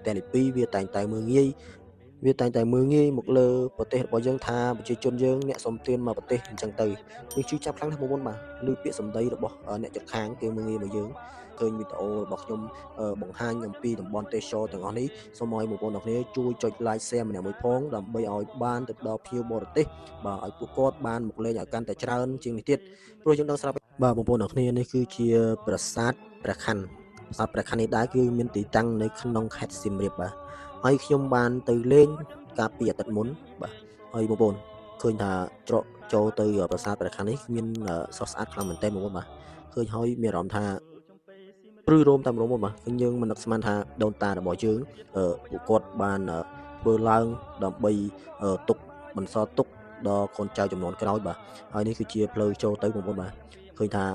แต่ละปีវាតែងតែមើងងាយវាតែងតែមើងងាយមកលើប្រទេសរបស់យើងថាប្រជាជនយើងអ្នកសុំទានមកប្រទេសអញ្ចឹងទៅយើងជឿចាប់ខ្លាំងណាស់បងប្អូនបាទឮពាក្យសម្ដីរបស់អ្នកជិតខាងគេមើងងាយមកយើងឃើញវីដេអូរបស់ខ្ញុំបង្ហាញអំពីតំបន់ទេសចរទាំងអស់នេះសូមឲ្យបងប្អូនទាំងគ្នាជួយចុច like share ម្នាក់មួយផងដើម្បីឲ្យបានទៅដល់ភ្ញៀវបរទេសបាទឲ្យពួកគាត់បានមកលេងឲ្យកាន់តែច្រើនជាងនេះទៀតព្រោះយើងដឹងស្រាប់បាទបងប្អូនទាំងគ្នានេះគឺជាប្រាសាទព្រះខ័នប្រាសាទព្រះខ័ននេះដែរគឺមានទីតាំងនៅក្នុងខេត្តសៀមរាបបាទហើយខ្ញុំបានទៅលេងកាលពីអាទិត្យមុនបាទហើយបងប្អូនឃើញថាច្រកចូលទៅប្រាសាទព្រះខ័ននេះមានស្រស់ស្អាតខ្លាំងមែនទែនបងប្អូនបាទឃើញហើយមានអារម្មណ៍ថាព្រឺរោមតាមរោមបាទឃើញយើងមិននឹកស្មានថាដូនតារបស់យើងពួកគាត់បានធ្វើឡើងដើម្បីទុកបន្សល់ទុកដល់កូនចៅចំនួនក្រោយបាទហើយនេះគឺជាផ្លូវចូលទៅបងប្អូនបាទឃើញថា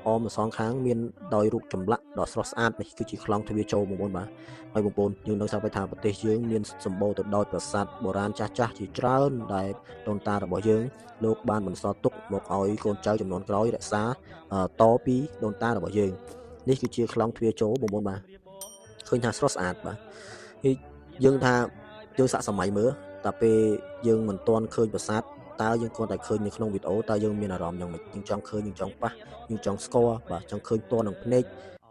អមសងខាងមានដោយរូបចម្លាក់ដ៏ស្រស់ស្អាតនេះគឺជាខ្លងទ្វារចូលបងប្អូនបាទហើយបងប្អូនយើងនឹងស្រាប់ថាប្រទេសយើងមានសម្បូរទៅដោយប្រាសាទបុរាណចាស់ៗជាច្រើនដែលដូនតារបស់យើងលោកបានបន្សល់ទុកមកឲ្យកូនចៅចំនួនក្រោយរក្សាតពីដូនតារបស់យើងនេះគឺជាខ្លងទ្វារចូលបងប្អូនបាទឃើញថាស្រស់ស្អាតបាទហើយយើងថាយើងសាកសម័យមើលតែពេលយើងមិនទាន់ឃើញប្រាសាទតើយើងគ្រាន់តែឃើញនៅក្នុងវីដេអូតើយើងមានអារម្មណ៍យ៉ាងម៉េចយើងចង់ឃើញយើងចង់ប៉ះយើងចង់ស្គាល់បាទចង់ឃើញផ្ទាល់នឹងភ្នែក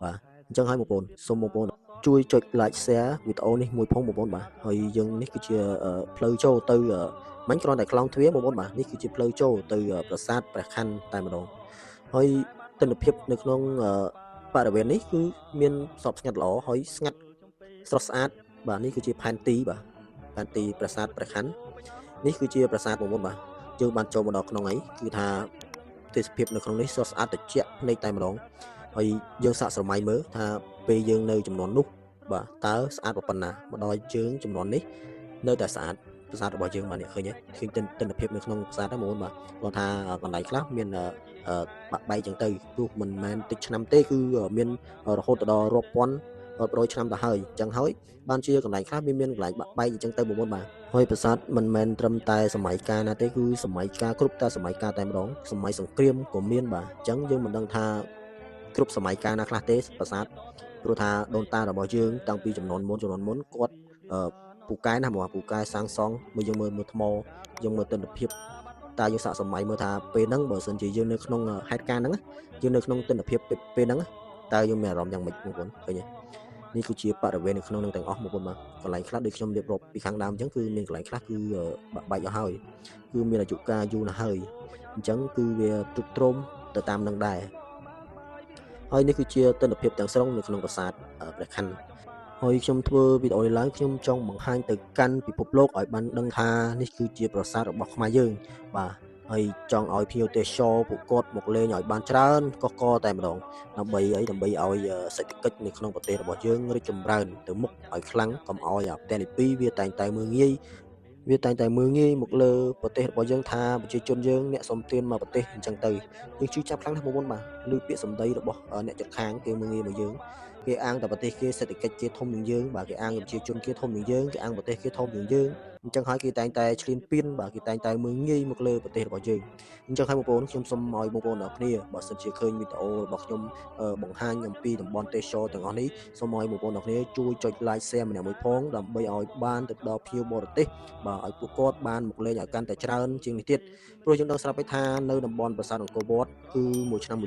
បាទអញ្ចឹងហើយបងប្អូនសូមបងប្អូនជួយចុច like share វីដេអូនេះមួយផងបងប្អូនបាទហើយយើងនេះគឺជាផ្លូវចូលទៅមិនគ្រាន់តែខ្លងទ្វារបងប្អូនបាទនេះគឺជាផ្លូវចូលទៅប្រាសាទព្រះខ័នតែម្ដងហើយទិដ្ឋភាពនៅក្នុងបរិវេណនេះគឺមានសពស្ងាត់ល្អហើយស្ងាត់ស្រស់ស្អាតបាទនេះគឺជាផែនទីបាទផែនទីប្រាសាទព្រះខ័ននេះគឺជាប្រាសាទបងប្អូនបាទយើងបានចូលមកដល់ក្នុងហើយគឺថាទេសភាពនៅក្នុងនេះស្រស់ស្អាតត្រជាក់ភ្នែកតែម្ដងហើយយើងសាកស្រមៃមើលថាពេលយើងនៅចំនួននោះបាទតើស្អាតប៉ុណ្ណាមកដល់យើងចំនួននេះនៅតែស្អាតប្រាសាទរបស់យើងបាទអ្នកឃើញទេឃើញទិដ្ឋភាពនៅក្នុងប្រាសាទហ្នឹងបងប្អូនបាទគាត់ថាកន្លែងខ្លះមានបាក់បែកចឹងទៅព្រោះមិនមែនតិចឆ្នាំទេគឺមានរហូតដល់រាប់ពាន់រាប់រយឆ្នាំទៅហើយអញ្ចឹងហើយបានជាកន្លែងខ្លះមានកន្លែងបាក់បែកអញ្ចឹងទៅបងប្អូនបាទហើយប្រាសាទមិនមែនត្រឹមតែសម័យកាលណាទេគឺសម័យកាលគ្រប់តែសម័យកាលតែម្ដងសម័យសង្គ្រាមក៏មានបាទអញ្ចឹងយើងមិនដឹងថាគ្រប់សម័យកាលណាខ្លះទេប្រាសាទព្រោះថាដូនតារបស់យើងតាំងពីចំនួនមុនគាត់ពូកែណាមកពូកែសាងសង់មើលយើងមើលថ្មយើងមើលទិដ្ឋភាពតើយើងសាកសម័យមើលថាពេលហ្នឹងបើសិនជាយើងនៅក្នុងហេតុការណ៍ហ្នឹងយើងនៅក្នុងទិដ្ឋភាពពេលហ្នឹងតើយើងមានអារម្មណ៍យ៉ាងម៉េចបងប្អូនឃើញទេនេះគឺជាបរិវេណនៅក្នុងនឹងទាំងអស់បងប្អូនបាទកន្លែងខ្លះដូចខ្ញុំរៀបរាប់ពីខាងដើមអញ្ចឹងគឺមានកន្លែងខ្លះគឺបាក់បែកអស់ហើយគឺមានអាយុកាលយូរណាស់ហើយអញ្ចឹងគឺវាទ្រុឌទ្រោមទៅតាមនឹងដែរហើយនេះគឺជាទិដ្ឋភាពទាំងស្រុងនៅក្នុងប្រាសាទព្រះខ័នហើយខ្ញុំធ្វើវីដេអូនេះឡើងខ្ញុំចង់បង្ហាញទៅកាន់ពិភពលោកឲ្យបានដឹងថានេះគឺជាប្រាសាទរបស់ខ្មែរយើងបាទហើយចង់ឲ្យភ្ញៀវទេសចរពួកគាត់មកលេងឲ្យបានច្រើនកកតែម្ដងដើម្បីឲ្យសេដ្ឋកិច្ចនៅក្នុងប្រទេសរបស់យើងរីកចម្រើនទៅមុខឲ្យខ្លាំងកុំឲ្យផ្ទៃនេះពីរវាតែងតែមើងងាយមកលើប្រទេសរបស់យើងថាប្រជាជនយើងអ្នកសុំទានមកប្រទេសអញ្ចឹងទៅយើងជឿចាប់ខ្លាំងណាស់បងប្អូនបាទឮពាក្យសម្ដីរបស់អ្នកជិតខាងគេមើងងាយមកយើងគេអាងតែប្រទេសគេសេដ្ឋកិច្ចគេធំជាងយើងបាទគេអាងប្រជាជនគេធំជាងយើងគេអាងប្រទេសគេធំជាងយើងអញ្ចឹងហើយគេតែងតែឈ្លានពានបាទគេតែងតែមើងងាយមកលើប្រទេសរបស់យើងអញ្ចឹងហើយបងប្អូនខ្ញុំសូមឲ្យបងប្អូនទាំងគ្នាបើសិនជាឃើញវីដេអូរបស់ខ្ញុំបង្ហាញអំពីតំបន់ទេសចរទាំងអស់នេះសូមឲ្យបងប្អូនទាំងគ្នាជួយចុច like share ម្នាក់មួយផងដើម្បីឲ្យបានទៅដល់ភ្ញៀវបរទេសបាទឲ្យពួកគាត់បានមកលេងឲ្យកាន់តែច្រើនជាងនេះទៀតព្រោះយើងដឹងស្រាប់ថានៅតំបន់ប្រាសាទអង្គរវត្តគឺមួយឆ្នាំ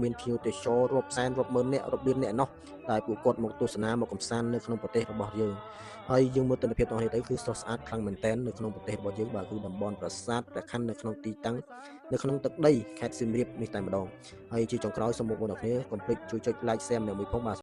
មានភ្ញៀវទេសចររាប់សែនរាប់ម៉ឺននាក់រាប់លាននាក់ណោះតែពួកគាត់មកទស្សនាមកកម្សាន្តនៅក្នុងប្រទេសរបស់យើងហើយយើងមើលទិដ្ឋភាពទាំងនេះទៅគឺស្រស់ស្អាតខ្លាំងមែនទែននៅក្នុងប្រទេសរបស់យើងបាទគឺតំបន់ប្រាសាទព្រះខ័ននៅក្នុងទីតាំងនៅក្នុងទឹកដីខេត្តសៀមរាបនេះតែម្ដងហើយជាចុងក្រោយសូមបងប្អូនទាំងគ្នាកុំភ្លេចជួយចុច like share ម្នាក់មួយផងបាទ